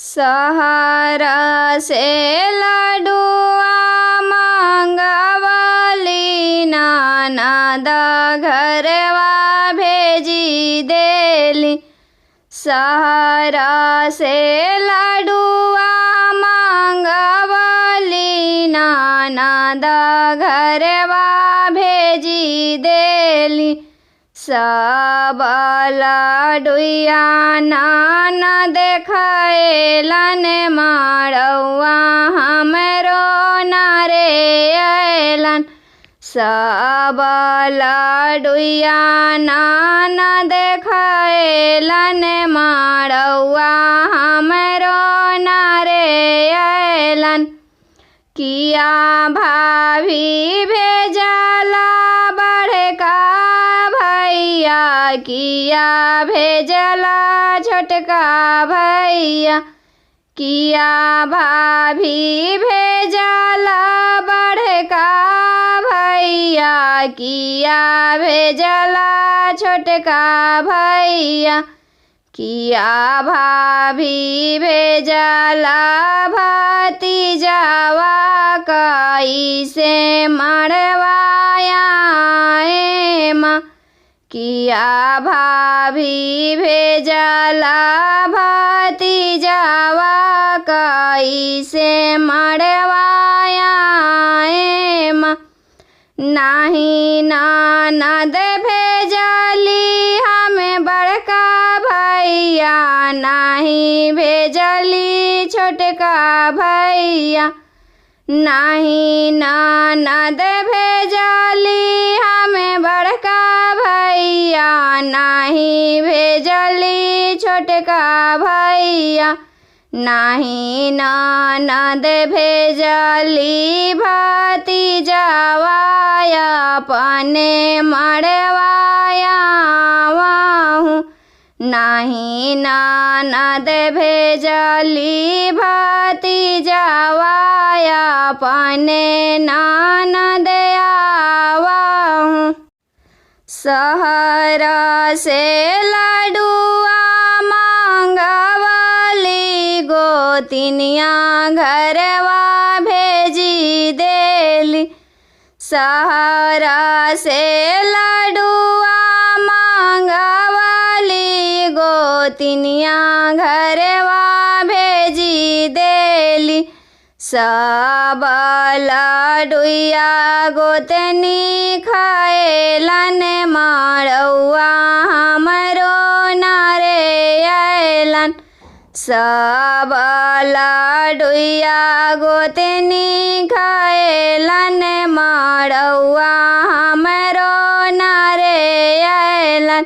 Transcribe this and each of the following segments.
सहरा से लडुआ मंगवली ननद घरवा भेजी देली। सहरा से लडुआ मंगवली ननद घरवा भेजी देली। सब लडुआ ननद खैलन मड़ौआ हमरो नारे अयलन। सब लडुआ ननद खैलन मड़ौआ हमरो नारे अयलन। किया भाभी भेजला बड़का भैया, किया भेजला छोटका भैया। किया भाभी भेजला बड़का भैया, किया भेजला छोटका भैया। किया भाभी भेजला भतीजावा कैसे मड़वाया माँ। किया भाभी भेजला भतीजावा कैसे मड़वाया माँ। नाही ननद भेजली हमें बड़का भैया, नाही भेजली छोटका भैया। नाही ननद भेजली हमें बड़का भैया, नाही भेजली छोटका भैया। नाही ननद भेजली भतीजावा अपने मड़वाया वाहूँ। नाही ननद भेजली भतीजावा अपने ननद आवाहूँ। सहरा से लडुआ मंगवली गोतिनिया घरवा भेजी देली। सहरा से लडुआ मंगवली गोतिनिया घरवा भेजी देली। सब लडुआ गोतनी खैलन मड़ौआ हमरो नारे अयलन। सब लडुआ गोतनी खैलन मड़ौआ हमरो नारे अयलन।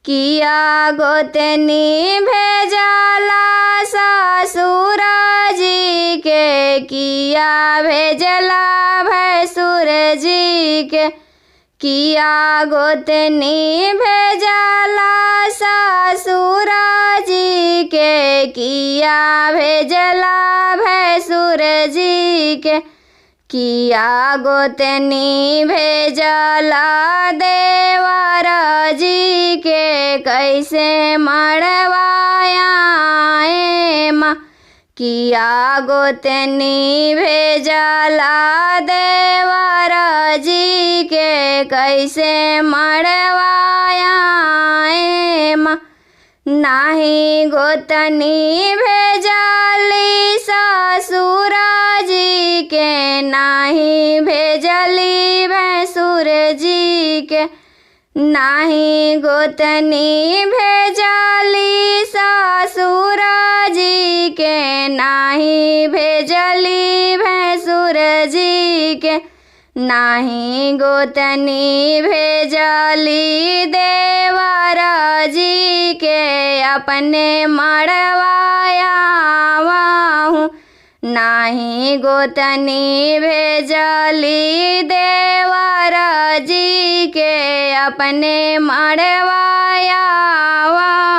किया गोतनी भेजला ससुर जी के, किया भेजला भैसुर जी के। किया गोतनी भेजला ससुर जी के, किया भेजला भैसुर जी के। किया गोतनी भेजला देवर जी के कैसे मड़वाया माँ। किया गोतनी भेजला देवर जी के कैसे मड़वाया माँ। नाही गोतनी भेजली ससुर जी के, नाही भेजली भैसुर जी के। नाही गोतनी भेजली ससुर जी के, नाही भेजली भैसुर जी के। नाही गोतनी भेजली देवर जी के अपने मड़वाया वाहूँ। नाही गोतनी भेजली देवर जी के अपने मड़वाया वाहूँ।